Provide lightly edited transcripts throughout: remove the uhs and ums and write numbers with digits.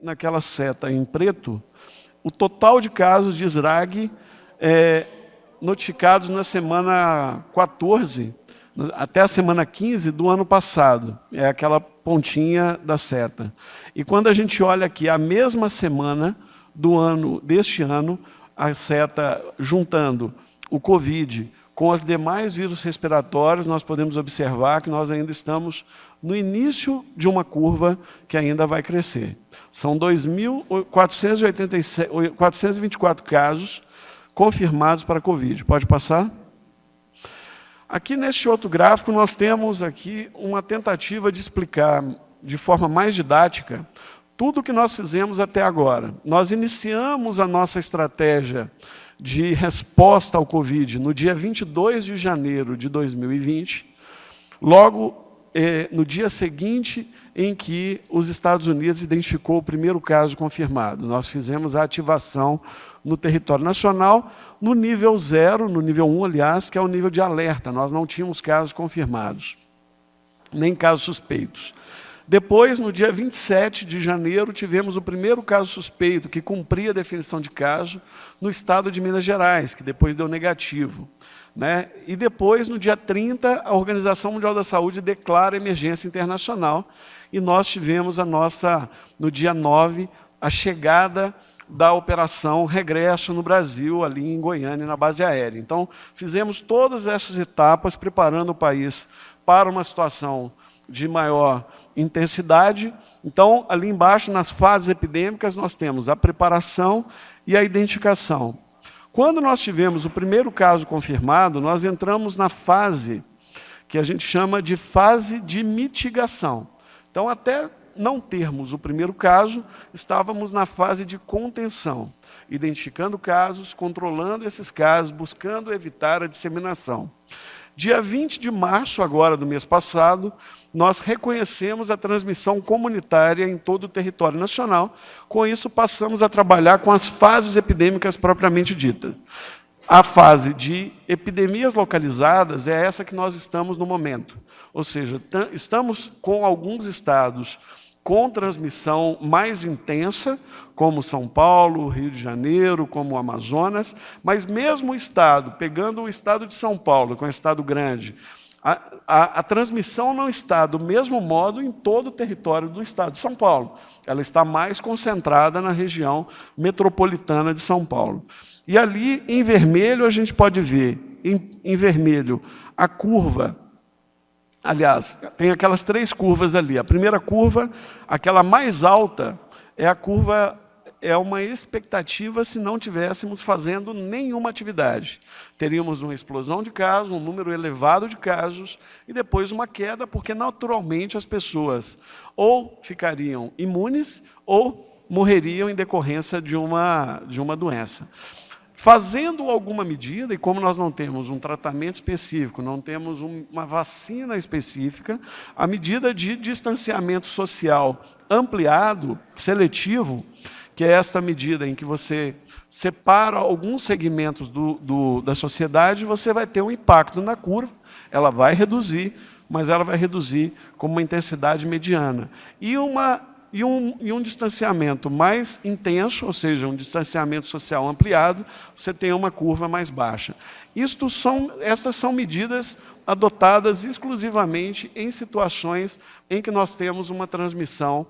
naquela seta em preto, o total de casos de SRAG notificados na semana 14, até a semana 15 do ano passado. É aquela pontinha da seta. E quando a gente olha aqui a mesma semana deste ano, a seta juntando o COVID com os demais vírus respiratórios, nós podemos observar que nós ainda estamos no início de uma curva que ainda vai crescer. São 424 casos confirmados para COVID. Pode passar? Aqui neste outro gráfico nós temos aqui uma tentativa de explicar de forma mais didática tudo o que nós fizemos até agora. Nós iniciamos a nossa estratégia de resposta ao COVID no dia 22 de janeiro de 2020, logo no dia seguinte em que os Estados Unidos identificou o primeiro caso confirmado. Nós fizemos a ativação no território nacional, no nível 0, no nível 1, aliás, que é o nível de alerta. Nós não tínhamos casos confirmados, nem casos suspeitos. Depois, no dia 27 de janeiro, tivemos o primeiro caso suspeito, que cumpria a definição de caso, no estado de Minas Gerais, que depois deu negativo. E depois, no dia 30, a Organização Mundial da Saúde declara emergência internacional, e nós tivemos no dia 9, a chegada da operação Regresso no Brasil, ali em Goiânia, na base aérea. Então, fizemos todas essas etapas, preparando o país para uma situação de maior intensidade. Então, ali embaixo, nas fases epidêmicas, nós temos a preparação e a identificação. Quando nós tivemos o primeiro caso confirmado, nós entramos na fase que a gente chama de fase de mitigação. Então, até não termos o primeiro caso, estávamos na fase de contenção, identificando casos, controlando esses casos, buscando evitar a disseminação. Dia 20 de março, agora do mês passado, nós reconhecemos a transmissão comunitária em todo o território nacional. Com isso, passamos a trabalhar com as fases epidêmicas propriamente ditas. A fase de epidemias localizadas é essa que nós estamos no momento. Ou seja, estamos com alguns estados com transmissão mais intensa, como São Paulo, Rio de Janeiro, como o Amazonas, mas mesmo o estado, pegando o estado de São Paulo, que é um estado grande, a transmissão não está do mesmo modo em todo o território do estado de São Paulo. Ela está mais concentrada na região metropolitana de São Paulo. E ali, em vermelho, a gente pode ver, em vermelho, a curva. Aliás, tem aquelas 3 curvas ali. A primeira curva, aquela mais alta, é uma expectativa se não tivéssemos fazendo nenhuma atividade. Teríamos uma explosão de casos, um número elevado de casos, e depois uma queda, porque naturalmente as pessoas ou ficariam imunes ou morreriam em decorrência de uma doença. Fazendo alguma medida, e como nós não temos um tratamento específico, não temos uma vacina específica, a medida de distanciamento social ampliado, seletivo, que é esta medida em que você separa alguns segmentos da sociedade, você vai ter um impacto na curva, ela vai reduzir, mas ela vai reduzir com uma intensidade mediana. E um distanciamento mais intenso, ou seja, um distanciamento social ampliado, você tem uma curva mais baixa. Essas são medidas adotadas exclusivamente em situações em que nós temos uma transmissão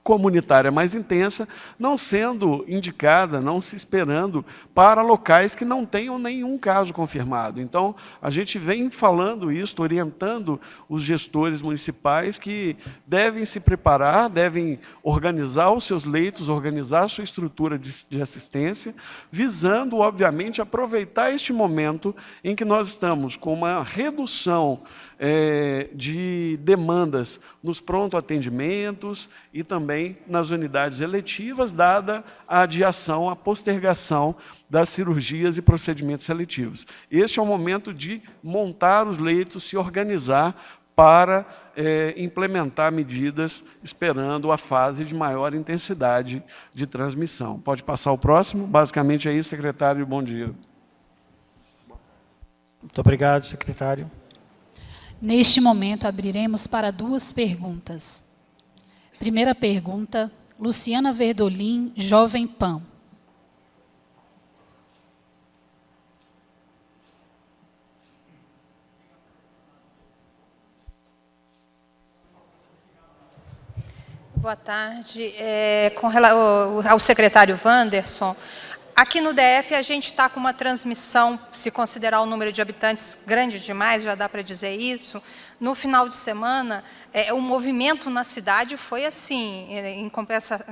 comunitária mais intensa, não sendo indicada, não se esperando para locais que não tenham nenhum caso confirmado. Então, a gente vem falando isso, orientando os gestores municipais que devem se preparar, devem organizar os seus leitos, organizar a sua estrutura de assistência, visando, obviamente, aproveitar este momento em que nós estamos com uma redução de demandas nos pronto-atendimentos e também nas unidades eletivas, dada a adiação, a postergação das cirurgias e procedimentos seletivos. Este é o momento de montar os leitos, se organizar para implementar medidas, esperando a fase de maior intensidade de transmissão. Pode passar o próximo? Basicamente é isso, secretário. Bom dia. Muito obrigado, secretário. Neste momento, abriremos para 2 perguntas. Primeira pergunta, Luciana Verdolim, Jovem Pan. Boa tarde. Ao secretário Wanderson, aqui no DF a gente está com uma transmissão, se considerar o número de habitantes grande demais, já dá para dizer isso. No final de semana, o movimento na cidade foi assim, em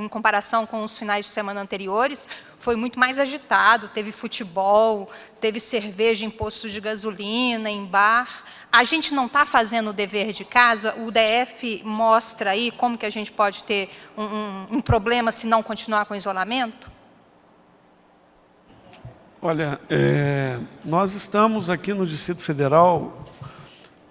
comparação com os finais de semana anteriores, foi muito mais agitado, teve futebol, teve cerveja em posto de gasolina, em bar. A gente não está fazendo o dever de casa, o DF mostra aí como que a gente pode ter um problema se não continuar com o isolamento? Olha, nós estamos aqui no Distrito Federal,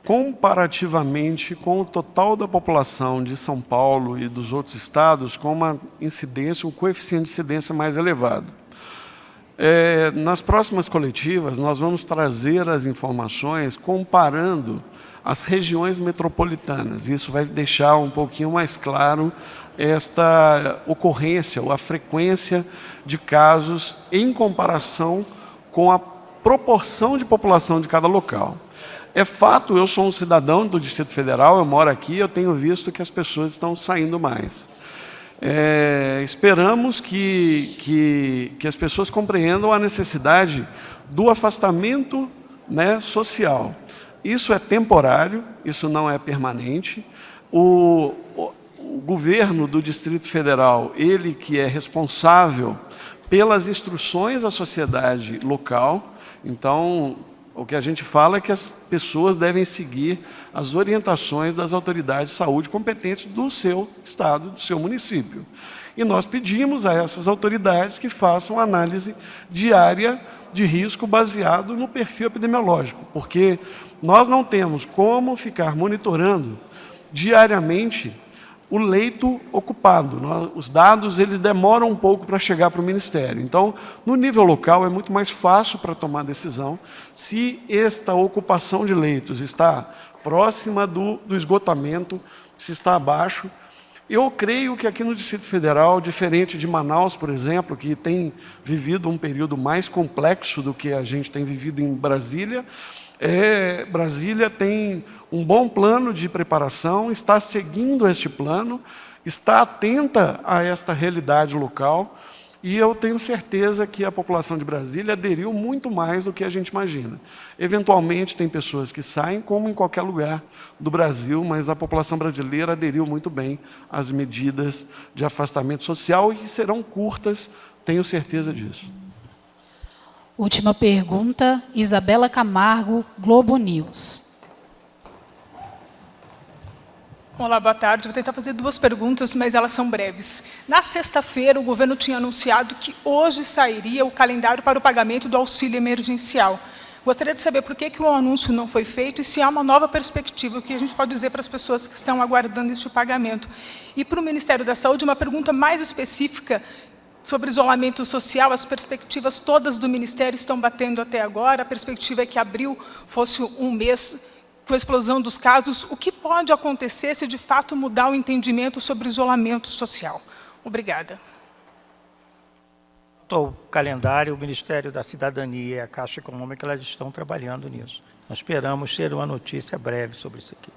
comparativamente com o total da população de São Paulo e dos outros estados, com uma incidência, um coeficiente de incidência mais elevado. Nas próximas coletivas, nós vamos trazer as informações comparando as regiões metropolitanas. Isso vai deixar um pouquinho mais claro esta ocorrência, ou a frequência de casos em comparação com a proporção de população de cada local. É fato, eu sou um cidadão do Distrito Federal, eu moro aqui, eu tenho visto que as pessoas estão saindo mais. Esperamos que as pessoas compreendam a necessidade do afastamento, né, social. Isso é temporário, isso não é permanente. O governo do Distrito Federal, ele que é responsável pelas instruções à sociedade local, então o que a gente fala é que as pessoas devem seguir as orientações das autoridades de saúde competentes do seu estado, do seu município. E nós pedimos a essas autoridades que façam análise diária de risco baseado no perfil epidemiológico, porque nós não temos como ficar monitorando diariamente o leito ocupado. Os dados eles demoram um pouco para chegar para o Ministério. Então, no nível local, é muito mais fácil para tomar decisão se esta ocupação de leitos está próxima do esgotamento, se está abaixo. Eu creio que aqui no Distrito Federal, diferente de Manaus, por exemplo, que tem vivido um período mais complexo do que a gente tem vivido em Brasília, Brasília tem um bom plano de preparação, está seguindo este plano, está atenta a esta realidade local, e eu tenho certeza que a população de Brasília aderiu muito mais do que a gente imagina. Eventualmente tem pessoas que saem, como em qualquer lugar do Brasil, mas a população brasileira aderiu muito bem às medidas de afastamento social, e que serão curtas, tenho certeza disso. Última pergunta, Isabela Camargo, Globo News. Olá, boa tarde. Vou tentar fazer duas perguntas, mas elas são breves. Na sexta-feira, o governo tinha anunciado que hoje sairia o calendário para o pagamento do auxílio emergencial. Gostaria de saber por que o anúncio não foi feito e se há uma nova perspectiva, o que a gente pode dizer para as pessoas que estão aguardando este pagamento. E para o Ministério da Saúde, uma pergunta mais específica sobre isolamento social. As perspectivas todas do Ministério estão batendo até agora. A perspectiva é que abril fosse um mês com a explosão dos casos. O que pode acontecer se, de fato, mudar o entendimento sobre isolamento social? Obrigada. O calendário, o Ministério da Cidadania e a Caixa Econômica, elas estão trabalhando nisso. Nós esperamos ter uma notícia breve sobre isso aqui.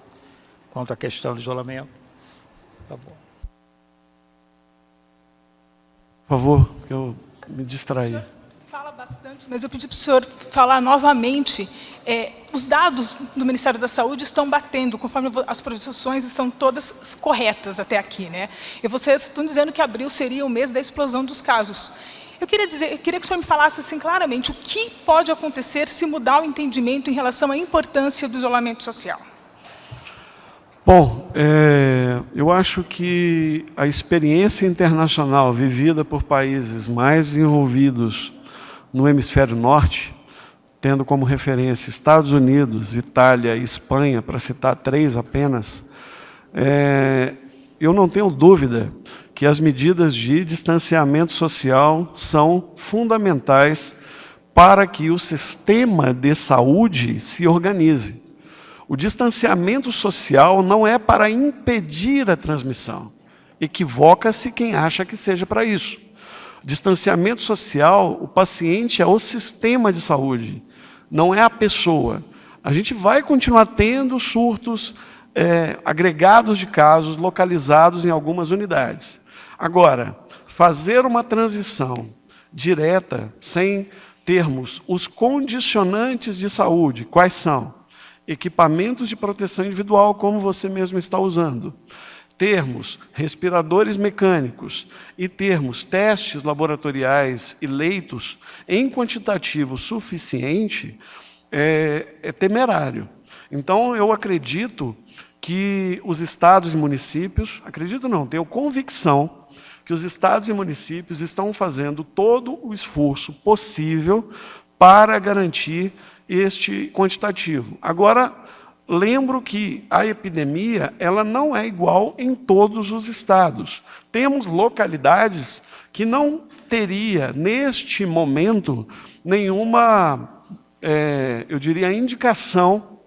Quanto à questão do isolamento, tá bom. Por favor, porque eu me distraí. Fala bastante, mas eu pedi para o senhor falar novamente. Os dados do Ministério da Saúde estão batendo, conforme as projeções estão todas corretas até aqui, né? E vocês estão dizendo que abril seria o mês da explosão dos casos. Eu queria que o senhor me falasse assim claramente o que pode acontecer se mudar o entendimento em relação à importância do isolamento social. Bom, eu acho que a experiência internacional vivida por países mais desenvolvidos no hemisfério norte, tendo como referência Estados Unidos, Itália e Espanha, para citar três apenas, eu não tenho dúvida que as medidas de distanciamento social são fundamentais para que o sistema de saúde se organize. O distanciamento social não é para impedir a transmissão. Equivoca-se quem acha que seja para isso. Distanciamento social, o paciente é o sistema de saúde, não é a pessoa. A gente vai continuar tendo surtos agregados de casos localizados em algumas unidades. Agora, fazer uma transição direta, sem termos os condicionantes de saúde, quais são? Equipamentos de proteção individual, como você mesmo está usando. Termos respiradores mecânicos e termos testes laboratoriais e leitos em quantitativo suficiente é temerário. Então, eu acredito que os estados e municípios, acredito não, tenho convicção que os estados e municípios estão fazendo todo o esforço possível para garantir este quantitativo. Agora, lembro que a epidemia ela não é igual em todos os estados. Temos localidades que não teria, neste momento, nenhuma, eu diria, indicação,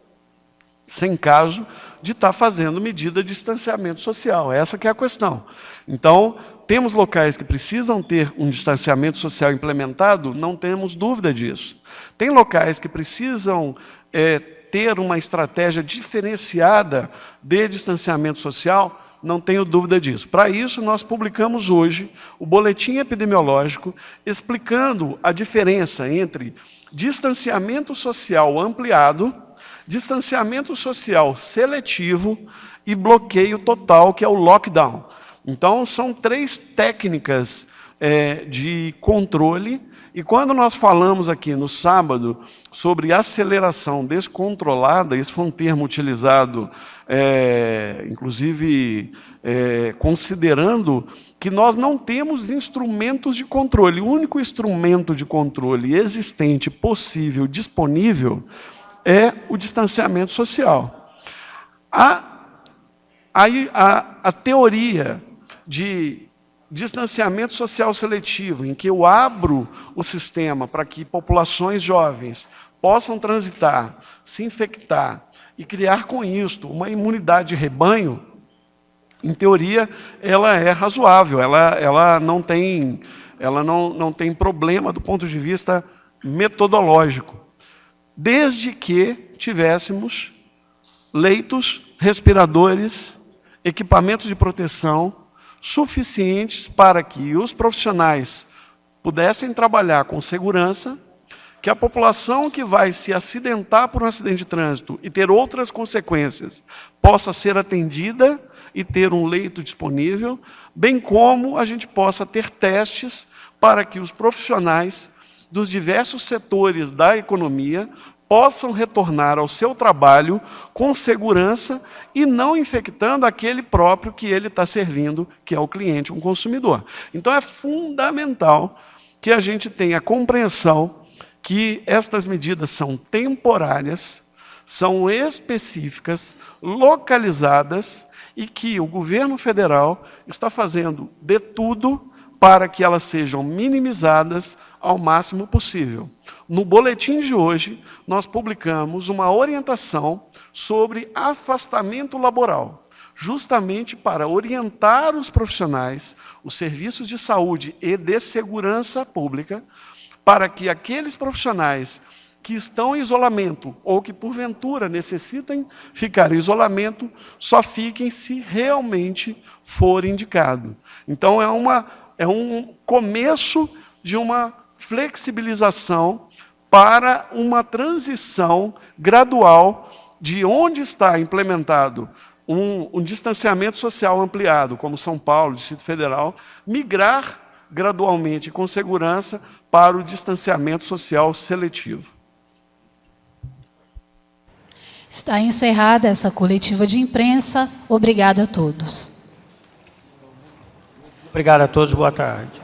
sem caso, de estar fazendo medida de distanciamento social. Essa que é a questão. Então, temos locais que precisam ter um distanciamento social implementado? Não temos dúvida disso. Tem locais que precisam ter uma estratégia diferenciada de distanciamento social? Não tenho dúvida disso. Para isso, nós publicamos hoje o boletim epidemiológico explicando a diferença entre distanciamento social ampliado, distanciamento social seletivo e bloqueio total, que é o lockdown. Então, são 3 técnicas de controle, e quando nós falamos aqui no sábado sobre aceleração descontrolada, esse foi um termo utilizado, inclusive, considerando que nós não temos instrumentos de controle. O único instrumento de controle existente, possível, disponível, é o distanciamento social. A teoria de distanciamento social seletivo, em que eu abro o sistema para que populações jovens possam transitar, se infectar e criar com isto uma imunidade de rebanho, em teoria, ela é razoável, ela não tem problema do ponto de vista metodológico, desde que tivéssemos leitos, respiradores, equipamentos de proteção suficientes para que os profissionais pudessem trabalhar com segurança, que a população que vai se acidentar por um acidente de trânsito e ter outras consequências possa ser atendida e ter um leito disponível, bem como a gente possa ter testes para que os profissionais dos diversos setores da economia possam retornar ao seu trabalho com segurança e não infectando aquele próprio que ele está servindo, que é o cliente, um consumidor. Então, é fundamental que a gente tenha compreensão que estas medidas são temporárias, são específicas, localizadas, e que o governo federal está fazendo de tudo para que elas sejam minimizadas ao máximo possível. No boletim de hoje, nós publicamos uma orientação sobre afastamento laboral, justamente para orientar os profissionais, os serviços de saúde e de segurança pública, para que aqueles profissionais que estão em isolamento ou que, porventura, necessitem ficar em isolamento, só fiquem se realmente for indicado. Então, é um começo de uma flexibilização para uma transição gradual de onde está implementado um distanciamento social ampliado, como São Paulo, Distrito Federal, migrar gradualmente com segurança para o distanciamento social seletivo. Está encerrada essa coletiva de imprensa. Obrigada a todos. Obrigado a todos, boa tarde.